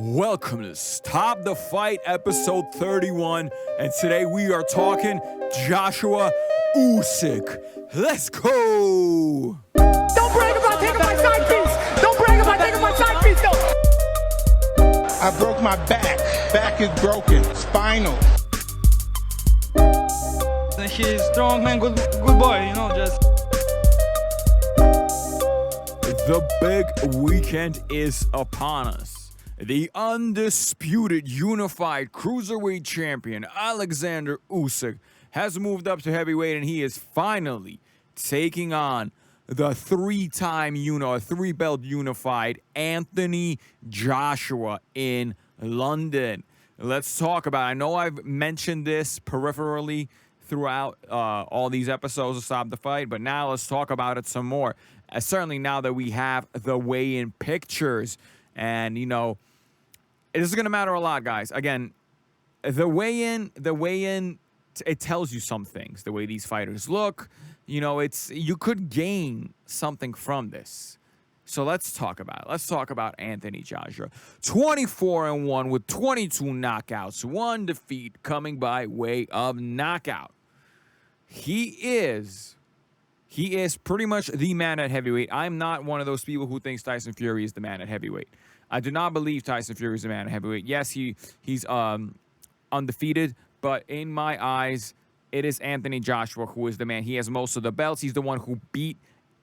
Welcome to Stop the Fight, episode 31, and today we are talking Joshua-Usyk. Let's go! Don't brag about taking my side piece! Don't brag about taking my side piece, though! I broke my back. Back is broken. Spinal. He's strong, man, good boy, you know, just... The big weekend is upon us. The undisputed unified cruiserweight champion Alexander Usyk has moved up to heavyweight, and he is finally taking on the three-belt unified Anthony Joshua in London. Let's talk about it. I know I've mentioned this peripherally throughout all these episodes of Stop the Fight, but now let's talk about it some more. Certainly now that we have the weigh-in pictures, and you know, this is going to matter a lot, guys. Again, the weigh-in, it tells you some things. The way these fighters look, you know, you could gain something from this. So let's talk about it. Let's talk about Anthony Joshua. 24-1 with 22 knockouts, 1 defeat coming by way of knockout. He is pretty much the man at heavyweight. I'm not one of those people who thinks Tyson Fury is the man at heavyweight. I do not believe Tyson Fury is the man at heavyweight. Yes, he's undefeated, but in my eyes, it is Anthony Joshua who is the man. He has most of the belts. He's the one who beat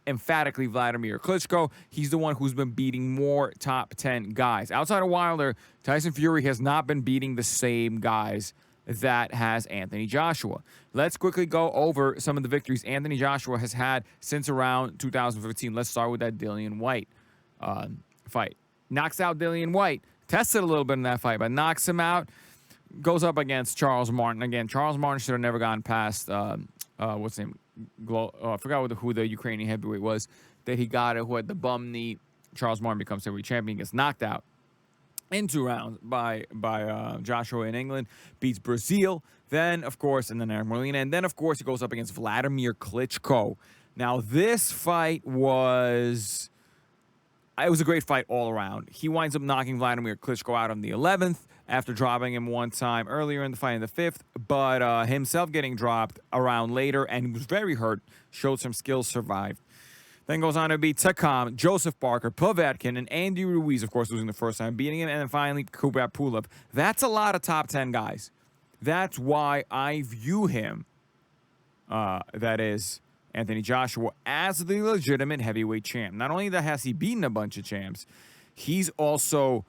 emphatically Vladimir Klitschko. He's the one who's been beating more top 10 guys. Outside of Wilder, Tyson Fury has not been beating the same guys that has Anthony Joshua. Let's quickly go over some of the victories Anthony Joshua has had since around 2015. Let's start with that Dillian White fight. Knocks out Dillian White. Tested a little bit in that fight, but knocks him out. Goes up against Charles Martin. Again, Charles Martin should have never gotten past, what's his name? I forgot who the Ukrainian heavyweight was that he got it, who had the bum knee. Charles Martin becomes heavyweight champion, gets knocked out in 2 rounds by Joshua in England, beats Brazil, then, of course, and then Eric Molina, and then, of course, he goes up against Vladimir Klitschko. Now, this fight was a great fight all around. He winds up knocking Vladimir Klitschko out on the 11th after dropping him one time earlier in the fight in the 5th, but himself getting dropped around later, and he was very hurt, showed some skills, survived. Then goes on to beat Takam, Joseph Parker, Povetkin, and Andy Ruiz, of course, losing the first time, beating him, and then finally Kubrat Pulev. That's a lot of top 10 guys. That's why I view him, that is Anthony Joshua, as the legitimate heavyweight champ. Not only that has he beaten a bunch of champs, he's also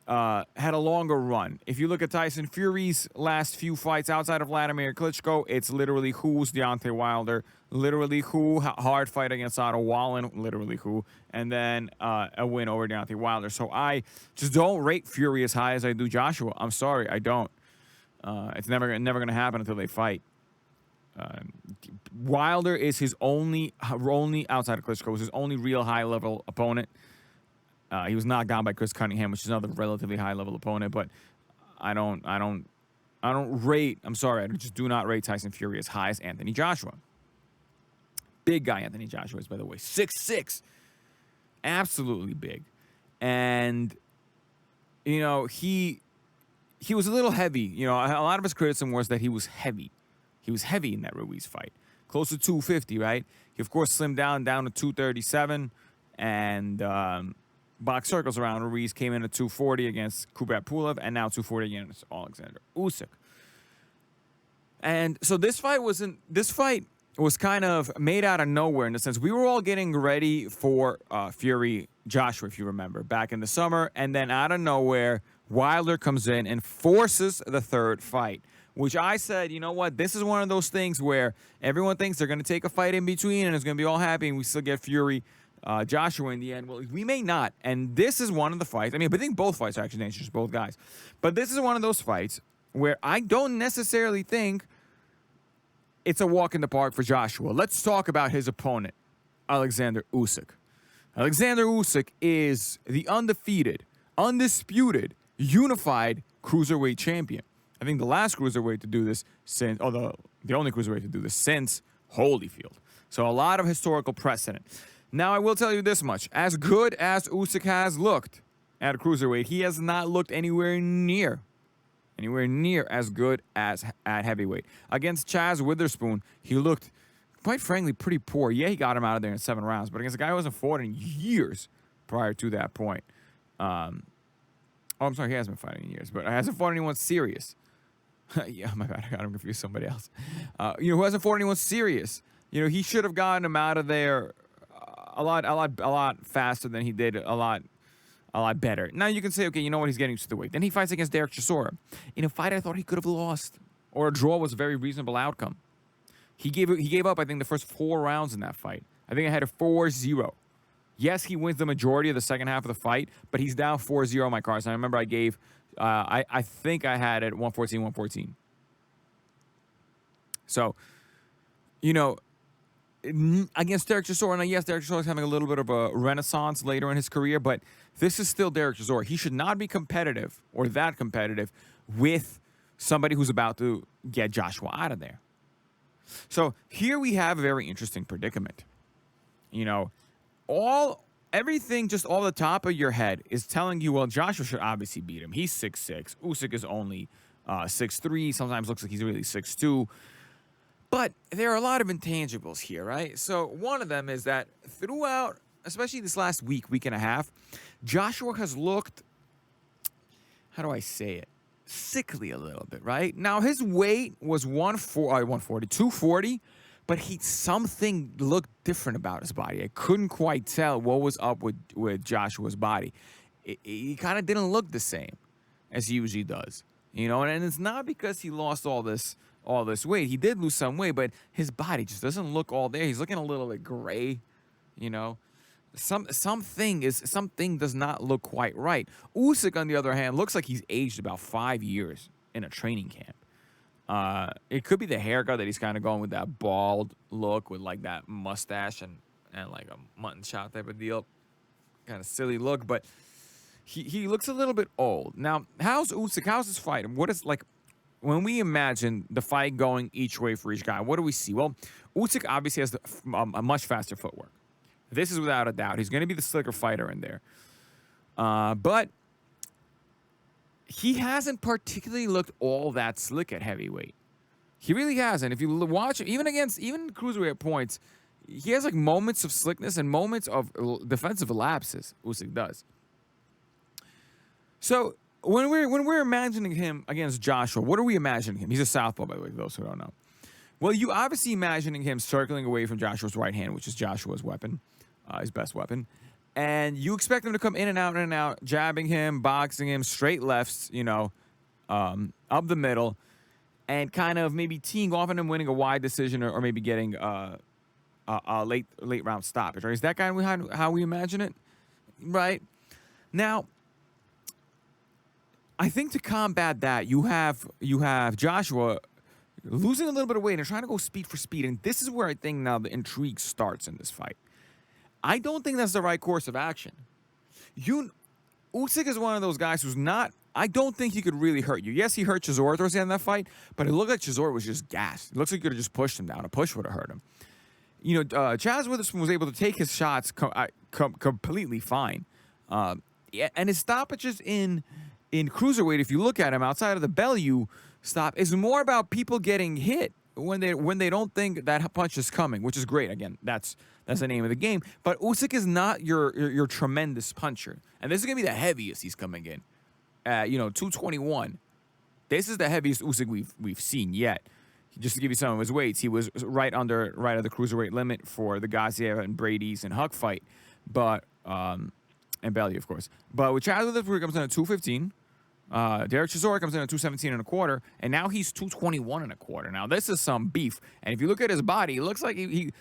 had a longer run. If you look at Tyson Fury's last few fights outside of Vladimir Klitschko, it's literally who's Deontay Wilder, literally who hard fight against Otto Wallen, literally who, and then a win over Deontay Wilder. So I just don't rate Fury as high as I do Joshua. I'm sorry, I don't. It's never going to happen until they fight. Wilder is his only outside of Klitschko, was his only real high-level opponent. He was knocked down by Chris Cunningham, which is another relatively high-level opponent, but I just do not rate Tyson Fury as high as Anthony Joshua. Big guy Anthony Joshua is, by the way, 6'6", absolutely big, and you know he was a little heavy. You know, a lot of his criticism was that he was heavy. He was heavy in that Ruiz fight, close to 250, right? He of course slimmed down to 237, and box circles around. Ruiz came in at 240 against Kubrat Pulev, and now 240 against Alexander Usyk. And so this fight was kind of made out of nowhere in the sense we were all getting ready for Fury Joshua, if you remember, back in the summer, and then out of nowhere, Wilder comes in and forces the third fight, which I said, you know what, this is one of those things where everyone thinks they're going to take a fight in between and it's going to be all happy, and we still get Fury Joshua in the end. Well, we may not. And this is one of the fights. I mean, I think both fights are actually dangerous, both guys. But this is one of those fights where I don't necessarily think it's a walk in the park for Joshua. Let's talk about his opponent, Alexander Usyk. Alexander Usyk is the undefeated, undisputed, unified cruiserweight champion. I think the last cruiserweight to do this since, the only cruiserweight to do this since Holyfield. So a lot of historical precedent. Now, I will tell you this much. As good as Usyk has looked, at cruiserweight, he has not looked anywhere near as good as at heavyweight. Against Chaz Witherspoon, he looked, quite frankly, pretty poor. Yeah, he got him out of there in 7 rounds, but against a guy who hasn't fought in years prior to that point. I'm sorry, he hasn't been fighting in years, but hasn't fought anyone serious. Yeah, my bad, I got him confused with somebody else. Who hasn't fought anyone serious. He should have gotten him out of there a lot faster than he did, a lot better. Now you can say, okay, you know what, he's getting to the weight. Then he fights against Derek Chisora in a fight I thought he could have lost, or a draw was a very reasonable outcome. He gave up, I think, the first 4 rounds in that fight. I think I had a 4-0. Yes, he wins the majority of the second half of the fight, but he's down 4-0 on my cards. And I remember I gave, I think I had it 114. So, against Derek Chisora, now yes, Derek Chisora is having a little bit of a renaissance later in his career, but this is still Derek Chisora. He should not be competitive or that competitive with somebody who's about to get Joshua out of there. So here we have a very interesting predicament. Everything just off the top of your head is telling you, well, Joshua should obviously beat him. He's 6'6". Usyk is only 6'3". Sometimes looks like he's really 6'2". But there are a lot of intangibles here, right? So one of them is that throughout, especially this last week and a half, Joshua has looked, how do I say it, sickly a little bit, right? Now, his weight was 240, but something looked different about his body. I couldn't quite tell what was up with Joshua's body. He kind of didn't look the same as he usually does, and it's not because he lost all this weight. He did lose some weight, but his body just doesn't look all there. He's looking a little bit gray, Something does not look quite right. Usyk, on the other hand, looks like he's aged about 5 years in a training camp. It could be the haircut that he's kind of going with, that bald look with like that mustache and like a mutton chop type of deal. Kind of silly look, but he looks a little bit old. Now, how's Usyk? How's his fight? What is, like, when we imagine the fight going each way for each guy, what do we see? Well, Usyk obviously has a much faster footwork. This is without a doubt. He's going to be the slicker fighter in there. But he hasn't particularly looked all that slick at heavyweight. He really hasn't. If you watch, even cruiserweight points, he has like moments of slickness and moments of defensive lapses. Usyk does. So when we're imagining him against Joshua, what are we imagining him? He's a southpaw, by the way, for those who don't know. Well, you obviously imagining him circling away from Joshua's right hand, which is Joshua's weapon, his best weapon. And you expect him to come in and out, jabbing him, boxing him, straight lefts, up the middle, and kind of maybe teeing off on him, winning a wide decision, or maybe getting a late round stoppage. Right? Is that kind of how we imagine it? Right? Now, I think to combat that, you have Joshua losing a little bit of weight and trying to go speed for speed. And this is where I think now the intrigue starts in this fight. I don't think that's the right course of action. Usyk is one of those guys who's not, I don't think he could really hurt you. Yes, he hurt Chisora towards the end of that fight, but it looked like Chisora was just gassed. It looks like he could have just pushed him down. A push would have hurt him. Chaz Witherspoon was able to take his shots completely fine. And his stoppages in cruiserweight, if you look at him outside of the Bellew stop, is more about people getting hit when they don't think that punch is coming, which is great. Again, that's the name of the game. But Usyk is not your tremendous puncher, and this is gonna be the heaviest he's coming in. 221. This is the heaviest Usyk we've seen yet. Just to give you some of his weights, he was right under the cruiserweight limit for the Gaziev and Brady's and Huck fight, but and Bellew, of course. But with Chaz Witherspoon comes in at 215. Derek Chisora comes in at 217 and a quarter, and now he's 221 and a quarter. Now this is some beef, and if you look at his body, it looks like he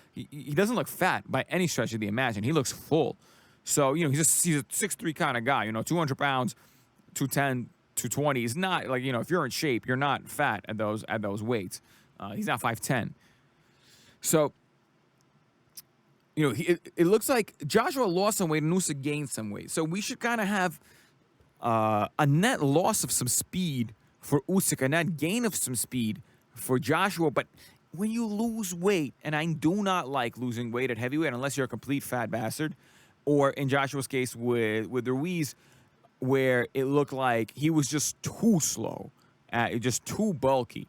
doesn't look fat by any stretch of the imagination. He looks full. So he's a 6'3" kind of guy. 200 pounds, 210, 220. He's not like if you're in shape, you're not fat at those weights. He's not 5'10". So it looks like Joshua lost some weight and Usyk gained some weight. So we should kind of have a net loss of some speed for Usyk, a net gain of some speed for Joshua. But when you lose weight, and I do not like losing weight at heavyweight unless you're a complete fat bastard, or in Joshua's case with Ruiz, where it looked like he was just too slow, just too bulky.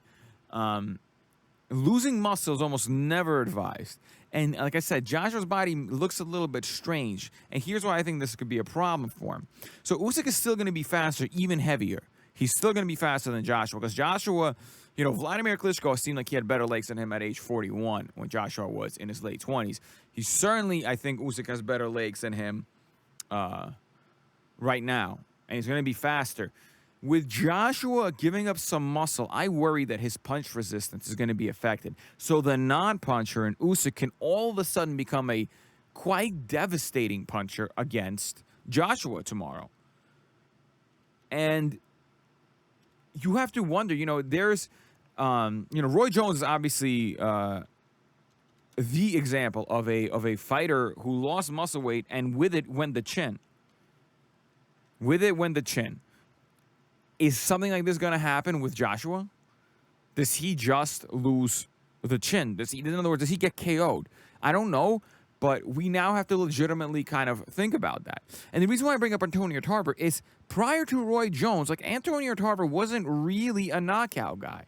Losing muscle is almost never advised. And like I said, Joshua's body looks a little bit strange. And here's why I think this could be a problem for him. So Usyk is still going to be faster, even heavier. He's still going to be faster than Joshua because Joshua, Vladimir Klitschko seemed like he had better legs than him at age 41 when Joshua was in his late 20s. He certainly, I think, Usyk has better legs than him right now. And he's going to be faster. With Joshua giving up some muscle, I worry that his punch resistance is going to be affected. So the non-puncher in Usyk can all of a sudden become a quite devastating puncher against Joshua tomorrow. And you have to wonder, there's, Roy Jones is obviously the example of a fighter who lost muscle weight and with it went the chin. Is something like this going to happen with Joshua? Does he just lose the chin? In other words, does he get KO'd? I don't know, but we now have to legitimately kind of think about that. And the reason why I bring up Antonio Tarver is prior to Roy Jones, Antonio Tarver wasn't really a knockout guy.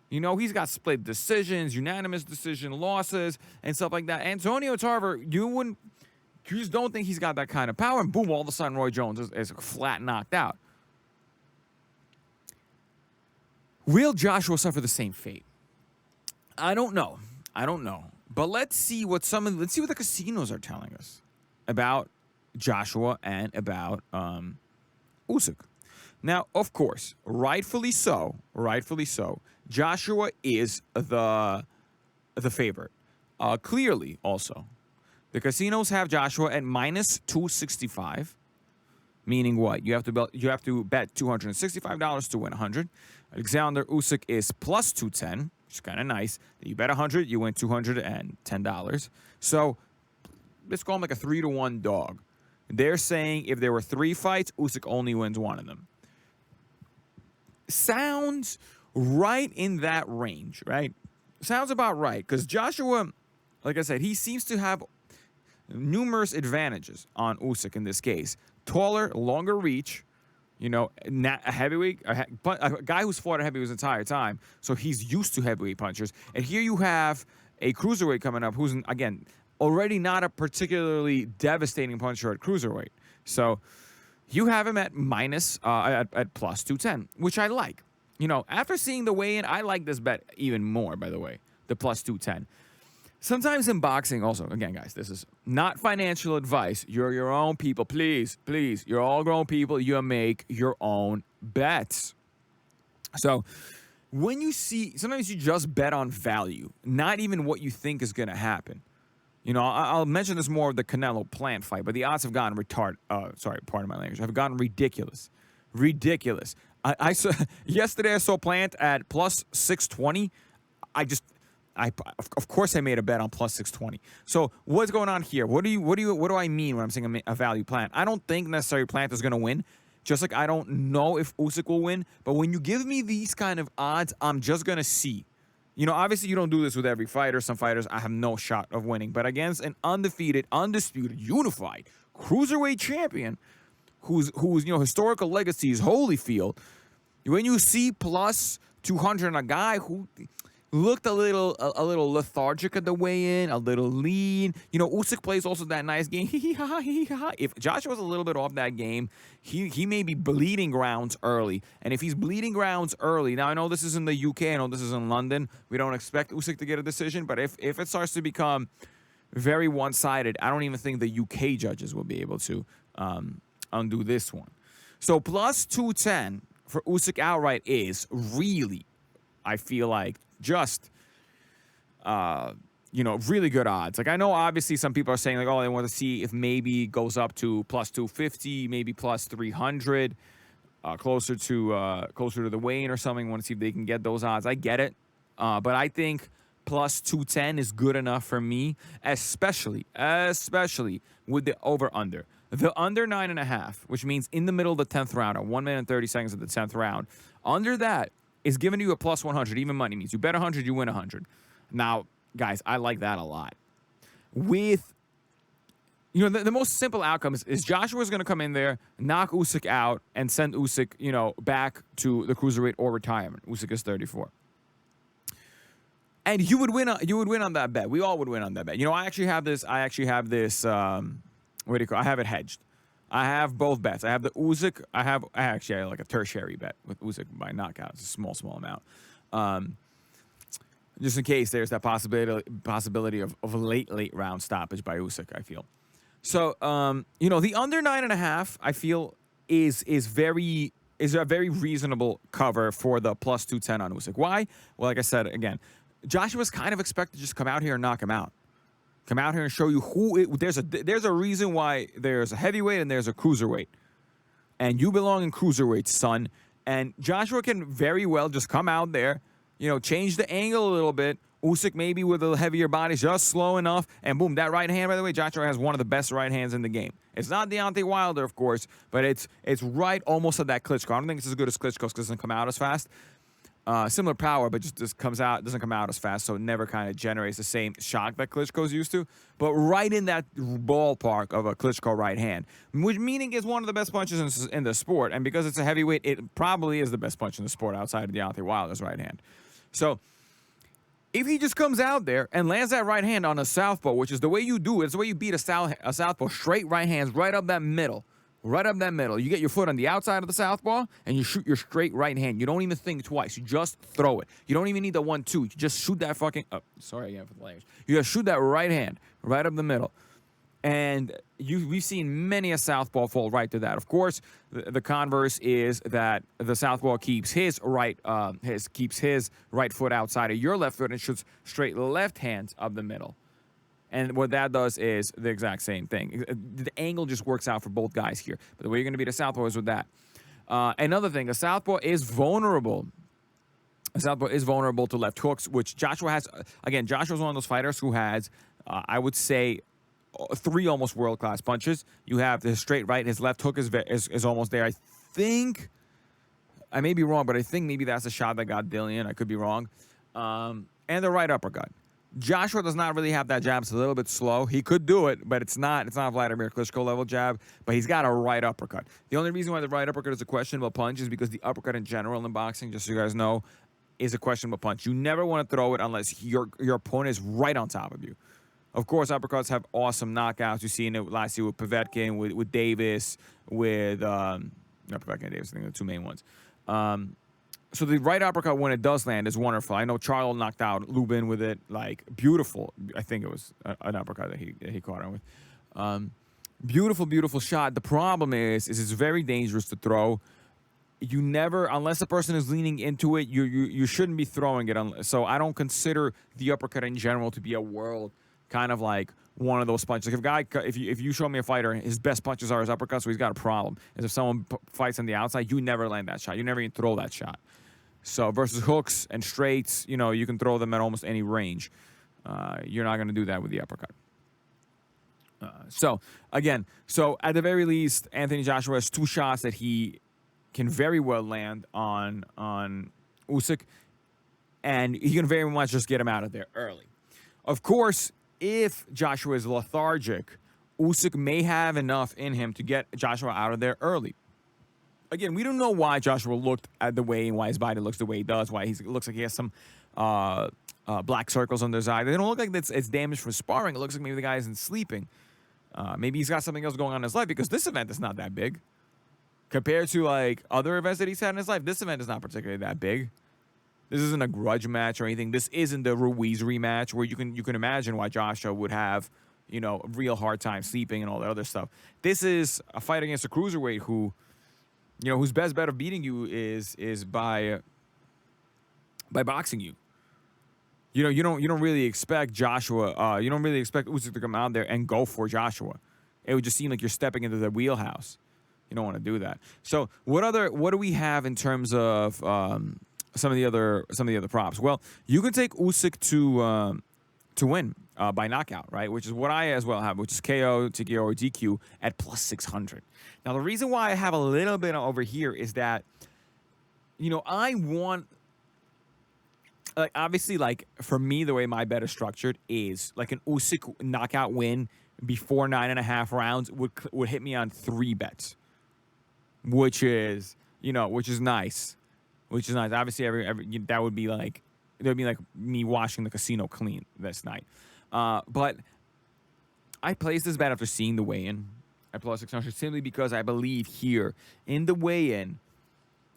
He's got split decisions, unanimous decision losses, and stuff like that. Antonio Tarver, you just don't think he's got that kind of power, and boom, all of a sudden Roy Jones is flat knocked out. Will Joshua suffer the same fate? I don't know. But let's see what the casinos are telling us about Joshua and about Usyk. Now, of course, rightfully so, Joshua is the favorite. Clearly, also. The casinos have Joshua at minus 265, meaning what? You have to bet $265 to win 100. Alexander Usyk is plus 210, which is kind of nice. You bet 100, you win $210. So let's call him like a 3-to-1 dog. They're saying if there were 3 fights, Usyk only wins one of them. Sounds right in that range, right? Sounds about right, because Joshua, like I said, he seems to have numerous advantages on Usyk in this case. Taller, longer reach, a heavyweight, a guy who's fought a heavyweight his entire time, so he's used to heavyweight punchers. And here you have a cruiserweight coming up who's, again, already not a particularly devastating puncher at cruiserweight. So you have him at at plus 210, which I like. After seeing the weigh-in, I like this bet even more, by the way, the plus 210. Sometimes in boxing also, again, guys, this is not financial advice. You're your own people. Please. You're all grown people. You make your own bets. So sometimes you just bet on value, not even what you think is going to happen. I'll mention this more of the Canelo Plant fight, but the odds have gotten pardon my language, have gotten ridiculous. Yesterday I saw Plant at plus 620. Of course I made a bet on plus 620. So what's going on here? What do I mean when I'm saying a value Plant? I don't think necessarily Plant is going to win. Just like I don't know if Usyk will win. But when you give me these kind of odds, I'm just going to see. Obviously you don't do this with every fighter. Some fighters I have no shot of winning. But against an undefeated, undisputed, unified cruiserweight champion whose historical legacy is Holyfield, when you see plus 200 on a guy who looked a little lethargic at the weigh-in, a little lean. Usyk plays also that nice game. If Joshua was a little bit off that game, he may be bleeding grounds early. And if he's bleeding grounds early, now I know this is in the UK, I know this is in London. We don't expect Usyk to get a decision, but if it starts to become very one-sided, I don't even think the UK judges will be able to undo this one. So plus 210 for Usyk outright is really, I feel like, just, really good odds. Like, I know obviously some people are saying like, oh, they want to see if maybe it goes up to plus 250, maybe plus 300, closer to the weigh-in or something. Want to see if they can get those odds. I get it. But I think plus 210 is good enough for me, especially with the over-under. The under 9.5, which means in the middle of the 10th round, at 1 minute and 30 seconds of the 10th round, under that is giving you a plus 100. Even money means you bet 100, you win 100. Now, guys, I like that a lot. With the most simple outcome is Joshua's going to come in there, knock Usyk out, and send Usyk, back to the cruiserweight or retirement. Usyk is 34. And you would win on that bet. We all would win on that bet. I actually have this. What do you call? I have it hedged. I have both bets. I have the Usyk. I have like a tertiary bet with Usyk by knockout. It's a small amount. Just in case there's that possibility of a late round stoppage by Usyk, I feel. So, the under 9.5, I feel is a very reasonable cover for the plus 210 on Usyk. Why? Well, like I said, again, Joshua's kind of expected to just come out here and knock him out. Come out here and show you there's a reason why there's a heavyweight and there's a cruiserweight. And you belong in cruiserweight, son. And Joshua can very well just come out there, change the angle a little bit. Usyk maybe with a heavier body, just slow enough, and boom, that right hand, by the way, Joshua has one of the best right hands in the game. It's not Deontay Wilder, of course, but it's right almost at that Klitschko. I don't think it's as good as Klitschko's because it doesn't come out as fast. Similar power, but just doesn't come out as fast, so it never kind of generates the same shock that Klitschko's used to. But right in that ballpark of a Klitschko right hand, which meaning is one of the best punches in the sport, and because it's a heavyweight, it probably is the best punch in the sport outside of Deontay Wilder's right hand. So if he just comes out there and lands that right hand on a southpaw, which is the way you do it, it's the way you beat a southpaw, straight right hands right up that middle. Right up that middle. You get your foot on the outside of the southpaw, and you shoot your straight right hand. You don't even think twice. You just throw it. You don't even need the 1-2. You just shoot that fucking... Oh, sorry again for the language. You just shoot that right hand right up the middle. And we've seen many a southpaw fall right to that. Of course, the converse is that the southpaw keeps his right foot outside of your left foot and shoots straight left hands up the middle. And what that does is the exact same thing. The angle just works out for both guys here. But the way you're going to beat a southpaw is with that. Another thing, a southpaw is vulnerable. A southpaw is vulnerable to left hooks, which Joshua has. Again, Joshua's one of those fighters who has, I would say, 3 almost world-class punches. You have his straight right. His left hook is almost there. I think, I may be wrong, but I think maybe that's the shot that got Dillian. I could be wrong. And the right uppercut. Joshua does not really have that jab. It's a little bit slow. He could do it, but it's not a Vladimir Klitschko level jab. But he's got a right uppercut. The only reason why the right uppercut is a questionable punch is because the uppercut in general in boxing, just so you guys know, is a questionable punch. You never want to throw it unless your opponent is right on top of you. Of course, uppercuts have awesome knockouts. You've seen it last year with Povetkin, with Davis, with not Povetkin and Davis. I think the two main ones. So the right uppercut, when it does land, is wonderful. I know Charlo knocked out Lubin with it, like, beautiful. I think it was an uppercut that he caught him with. Beautiful, beautiful shot. The problem is it's very dangerous to throw. You never, unless the person is leaning into it, you shouldn't be throwing it. So I don't consider the uppercut in general to be a world kind of like one of those punches. Like if you show me a fighter, his best punches are his uppercuts, so he's got a problem. As if someone fights on the outside, you never land that shot. You never even throw that shot. So versus hooks and straights, you can throw them at almost any range. You're not going to do that with the uppercut. So at the very least, Anthony Joshua has 2 shots that he can very well land on Usyk, and he can very much just get him out of there early. Of course, if Joshua is lethargic, Usyk may have enough in him to get Joshua out of there early. Again, we don't know why Joshua looked at the way and why his body looks the way he does, why he looks like he has some black circles under his eye. They don't look like it's damaged from sparring. It looks like maybe the guy isn't sleeping. Maybe he's got something else going on in his life because this event is not that big. Compared to like other events that he's had in his life, this event is not particularly that big. This isn't a grudge match or anything. This isn't the Ruiz rematch where you can imagine why Joshua would have, a real hard time sleeping and all that other stuff. This is a fight against a cruiserweight who, whose best bet of beating you is by boxing you. You don't really expect Joshua. You don't really expect Usyk to come out there and go for Joshua. It would just seem like you're stepping into the wheelhouse. You don't want to do that. So what do we have in terms of some of the other props? Well, you can take Usyk to win by knockout, right? Which is what I as well have, which is KO, TKO, or DQ at plus 600. Now the reason why I have a little bit over here is that I want, like, obviously, like, for me, the way my bet is structured is like an Usyk knockout win before 9.5 rounds would hit me on 3 bets, which is nice, Obviously, that would be like me washing the casino clean this night. But I placed this bet after seeing the weigh-in at plus 600 simply because I believe here in the weigh-in,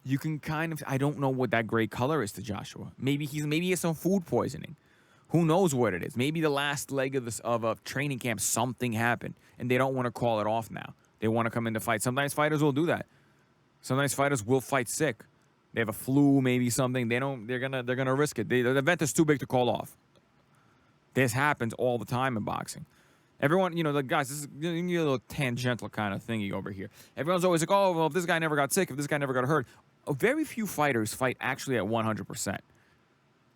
you can I don't know what that gray color is to Joshua. Maybe he has some food poisoning. Who knows what it is? Maybe the last leg of a training camp, something happened, and they don't want to call it off now. They want to come in to fight. Sometimes fighters will do that. Sometimes fighters will fight sick. They have a flu, maybe something. They're gonna risk it. The event is too big to call off. This happens all the time in boxing. Everyone, guys, this is a little tangential kind of thingy over here. Everyone's always like, oh, well, if this guy never got sick, if this guy never got hurt. Very few fighters fight actually at 100%.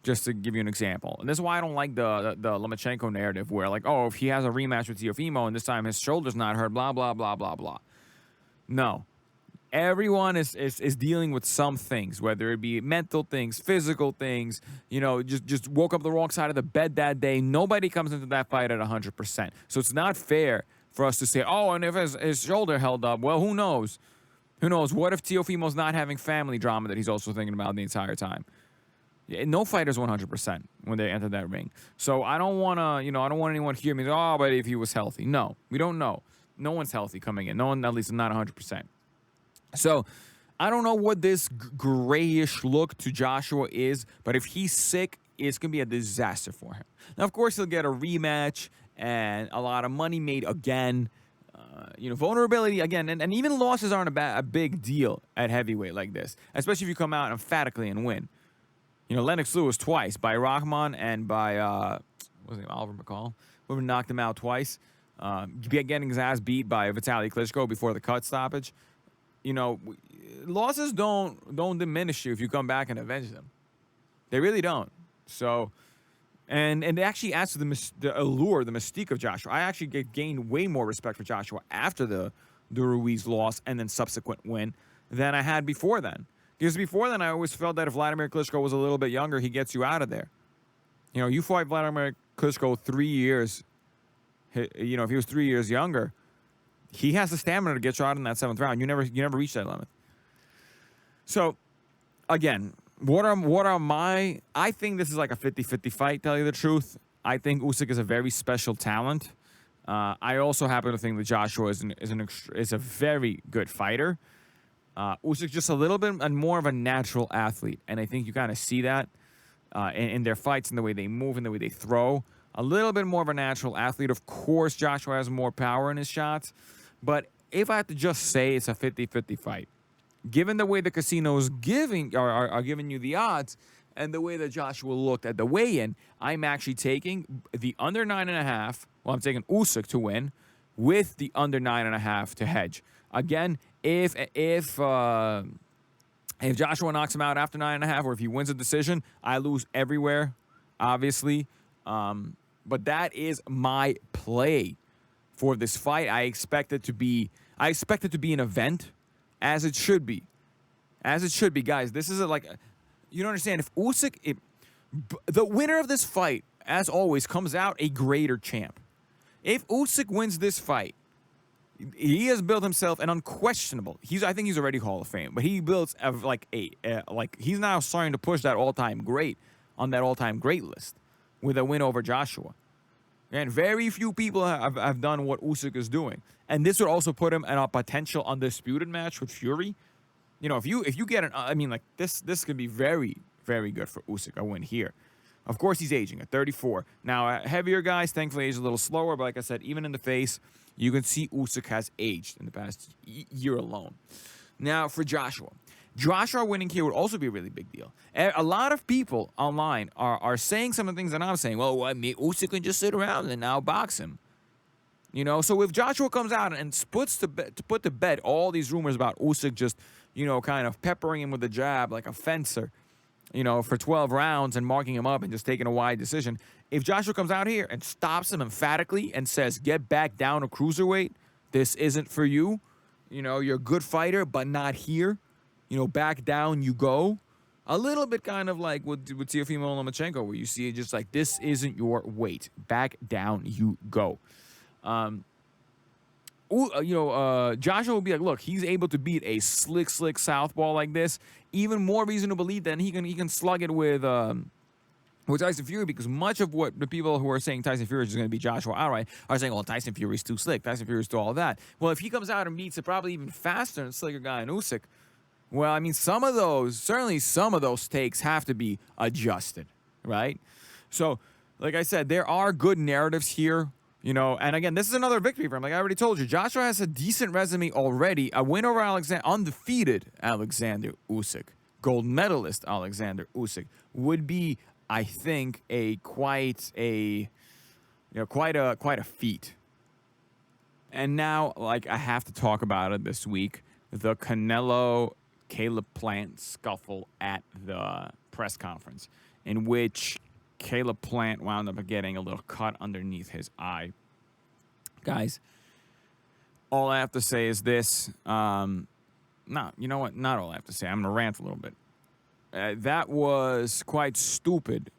Just to give you an example. And this is why I don't like the Lomachenko narrative where, like, oh, if he has a rematch with Teofimo and this time his shoulder's not hurt, blah, blah, blah, blah, blah. No. Everyone is dealing with some things, whether it be mental things, physical things, just woke up the wrong side of the bed that day. Nobody comes into that fight at 100%. So it's not fair for us to say, oh, and if his shoulder held up, well, who knows? Who knows? What if Teofimo's not having family drama that he's also thinking about the entire time? No fighter's 100% when they enter that ring. So I don't want to, I don't want anyone to hear me, oh, but if he was healthy. No, we don't know. No one's healthy coming in. No one, at least not 100%. So I don't know what this grayish look to Joshua is, but if he's sick, it's going to be a disaster for him. Now, of course, he'll get a rematch and a lot of money made again. Vulnerability again, and even losses aren't a big deal at heavyweight like this, especially if you come out emphatically and win. Lennox Lewis twice, by Rahman and by, Oliver McCall, whoever knocked him out twice, getting his ass beat by Vitaly Klitschko before the cut stoppage. Losses don't diminish you if you come back and avenge them. They really don't. So, and it actually adds to the allure, the mystique of Joshua. I actually gained way more respect for Joshua after the Ruiz loss and then subsequent win than I had before then. Because before then, I always felt that if Vladimir Klitschko was a little bit younger, he gets you out of there. You fight Vladimir Klitschko 3 years. If he was 3 years younger, he has the stamina to get you out in that 7th round. You never reach that limit. So, again, I think this is like a 50-50 fight, tell you the truth. I think Usyk is a very special talent. I also happen to think that Joshua is a very good fighter. Usyk's just a little bit more of a natural athlete, and I think you kind of see that in their fights, in the way they move, in the way they throw. A little bit more of a natural athlete. Of course, Joshua has more power in his shots, but if I have to just say it's a 50-50 fight, given the way the casinos are giving you the odds and the way that Joshua looked at the weigh-in, I'm actually taking the under 9.5. Well, I'm taking Usyk to win with the under 9.5 to hedge. Again, if Joshua knocks him out after 9.5, or if he wins a decision, I lose everywhere, obviously. But that is my play for this fight. I expect it to be an event, as it should be. As it should be, guys. This is you don't understand. If Usyk, the winner of this fight, as always, comes out a greater champ. If Usyk wins this fight, he has built himself an unquestionable. I think he's already Hall of Fame, but he builds he's now starting to push that all-time great on that all-time great list with a win over Joshua. And very few people have done what Usyk is doing, and this would also put him in a potential undisputed match with Fury. If you get this could be very, very good for Usyk, a win here. Of course, he's aging at 34. Now, heavier guys, thankfully, age a little slower, but like I said, even in the face, you can see Usyk has aged in the past year alone. Now, for Joshua winning here would also be a really big deal. A lot of people online are saying some of the things that I'm saying. Well, Usyk can just sit around and now box him. So if Joshua comes out and put to bed all these rumors about Usyk just, kind of peppering him with a jab like a fencer, for 12 rounds and marking him up and just taking a wide decision. If Joshua comes out here and stops him emphatically and says, get back down to cruiserweight, this isn't for you. You're a good fighter, but not here. Back down you go. A little bit kind of like with Teofimo and Lomachenko, where you see it just like, this isn't your weight. Back down you go. Joshua will be like, look, he's able to beat a slick southpaw like this. Even more reason to believe that he can slug it with Tyson Fury, because much of what the people who are saying Tyson Fury is going to be Joshua outright are saying, well, Tyson Fury's too slick. Tyson Fury's too all that. Well, if he comes out and beats a probably even faster and slicker guy in Usyk, well, I mean, certainly some of those takes have to be adjusted, right? So, like I said, there are good narratives here, and again, this is another victory for him. Like I already told you, Joshua has a decent resume already. A win over undefeated Alexander Usyk, gold medalist Alexander Usyk, would be, I think, quite a feat. And now, like, I have to talk about it this week, the Canelo-Caleb Plant scuffle at the press conference, in which Caleb Plant wound up getting a little cut underneath his eye. Guys, all I have to say is this. No, you know what? Not all I have to say. I'm going to rant a little bit. That was quite stupid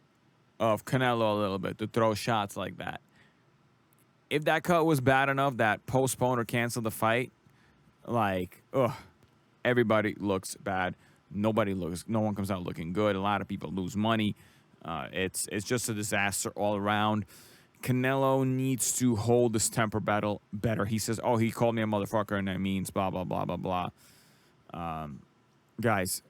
of Canelo a little bit to throw shots like that. If that cut was bad enough that postpone or cancel the fight, everybody looks bad. No one comes out looking good. A lot of people lose money. It's just a disaster all around. Canelo needs to hold this temper battle better. He says, oh, he called me a motherfucker and that means blah, blah, blah, blah, blah. Guys,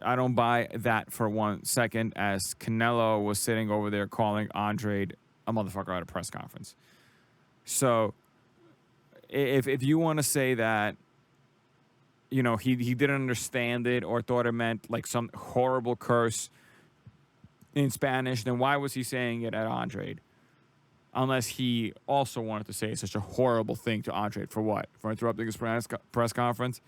I don't buy that for 1 second, as Canelo was sitting over there calling Andre a motherfucker at a press conference. So if you want to say that, he didn't understand it or thought it meant like some horrible curse in Spanish, then why was he saying it at Andre? Unless he also wanted to say such a horrible thing to Andre. For what? For interrupting his press conference?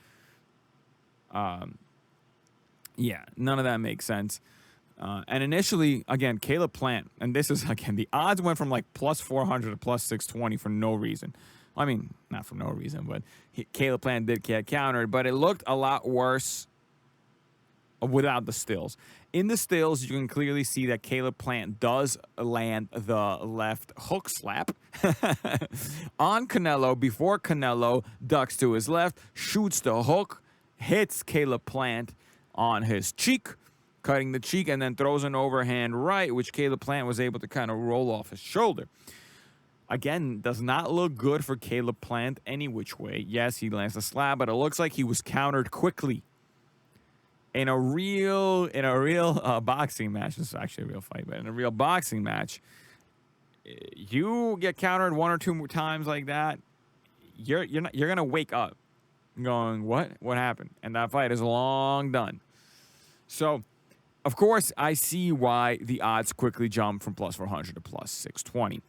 Yeah, none of that makes sense. And initially, again, Caleb Plant, and this is, again, the odds went from like plus 400 to plus 620 for no reason. I mean, not for no reason, but Caleb Plant did get countered, but it looked a lot worse without the stills. In the stills, you can clearly see that Caleb Plant does land the left hook slap on Canelo before Canelo ducks to his left, shoots the hook, hits Caleb Plant on his cheek, cutting the cheek, and then throws an overhand right, which Caleb Plant was able to kind of roll off his shoulder. Again, does not look good for Caleb Plant any which way. Yes, he lands a slap, but it looks like he was countered quickly. In a real boxing match, this is actually a real fight, but in a real boxing match, you get countered 1 or 2 more times like that, you're gonna wake up going, what happened? And that fight is long done. So, of course, I see why the odds quickly jump from plus 400 to plus 620.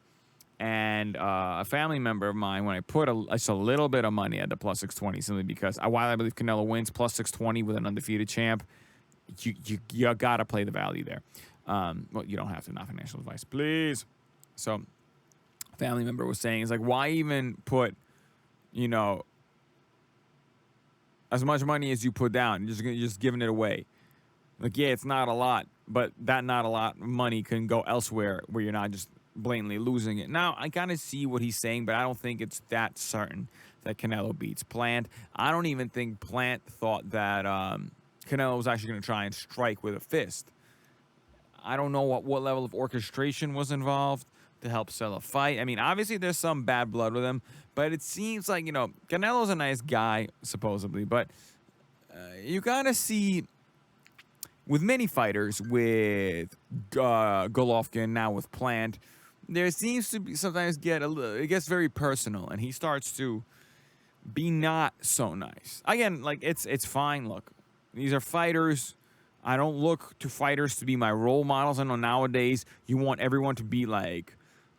And a family member of mine, when I put just a little bit of money at the plus 620, simply because while I believe Canelo wins, plus 620 with an undefeated champ, you got to play the value there. Well, you don't have to, not financial advice, please. So, family member was saying, it's like, why even put, as much money as you put down? You're just giving it away. Like, yeah, it's not a lot, but that not a lot of money can go elsewhere where you're not just blatantly losing it. Now, I kind of see what he's saying, but I don't think it's that certain that Canelo beats Plant. I don't even think Plant thought that Canelo was actually going to try and strike with a fist. I don't know what level of orchestration was involved to help sell a fight. I mean, obviously there's some bad blood with him, but it seems like, Canelo's a nice guy, supposedly, but you kind of see with many fighters, with Golovkin, now with Plant, there seems to be sometimes it gets very personal, and he starts to be not so nice. Again, like, it's fine. Look, these are fighters. I don't look to fighters to be my role models. I know nowadays you want everyone to be like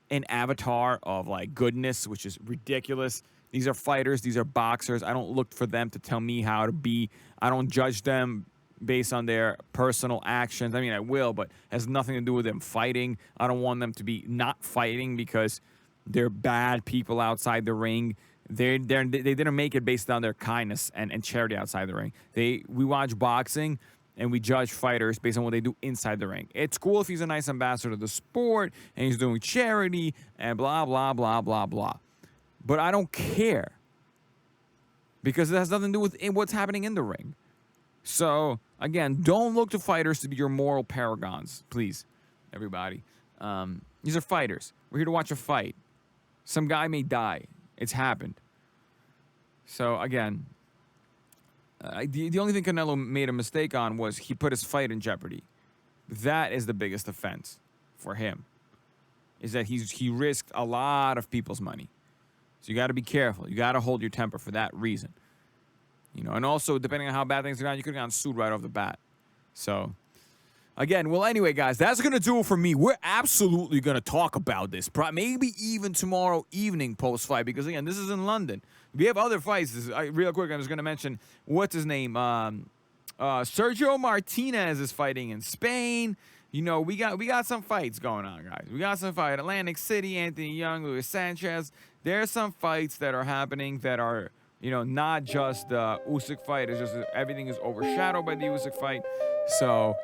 an avatar of like goodness, which is ridiculous. These are fighters. These are boxers. I don't look for them to tell me how to be. I don't judge them based on their personal actions. I mean, I will, but it has nothing to do with them fighting. I don't want them to be not fighting because they're bad people outside the ring. They didn't make it based on their kindness and charity outside the ring. We watch boxing and we judge fighters based on what they do inside the ring. It's cool if he's a nice ambassador of the sport and he's doing charity and blah, blah, blah, blah, blah. But I don't care because it has nothing to do with what's happening in the ring. So, again, don't look to fighters to be your moral paragons, please, everybody. These are fighters. We're here to watch a fight. Some guy may die. It's happened. So, again, the only thing Canelo made a mistake on was he put his fight in jeopardy. That is the biggest offense for him, is that he risked a lot of people's money. So you got to be careful. You got to hold your temper for that reason. You know, and also, depending on how bad things are going, you could have gotten sued right off the bat. So, again, well, anyway, guys, that's going to do it for me. We're absolutely going to talk about this. Maybe even tomorrow evening post-fight, because, again, this is in London. We have other fights. Real quick, I'm just going to mention, what's his name? Sergio Martinez is fighting in Spain. You know, we got some fights going on, guys. We got some fight. Atlantic City, Anthony Young, Luis Sanchez. There are some fights that are happening that are, you know, not just the Usyk fight. It's just everything is overshadowed by the Usyk fight. So,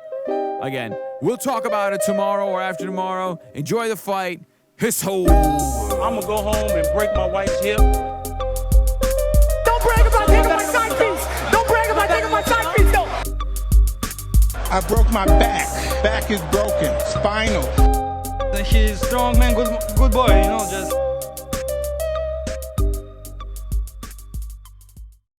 again, we'll talk about it tomorrow or after tomorrow. Enjoy the fight. His whole. I'm gonna go home and break my wife's hip. Don't brag about taking my side piece. Don't brag about taking my side piece, though. I broke my back. Back is broken. Spinal. He's strong man, good boy, you know, just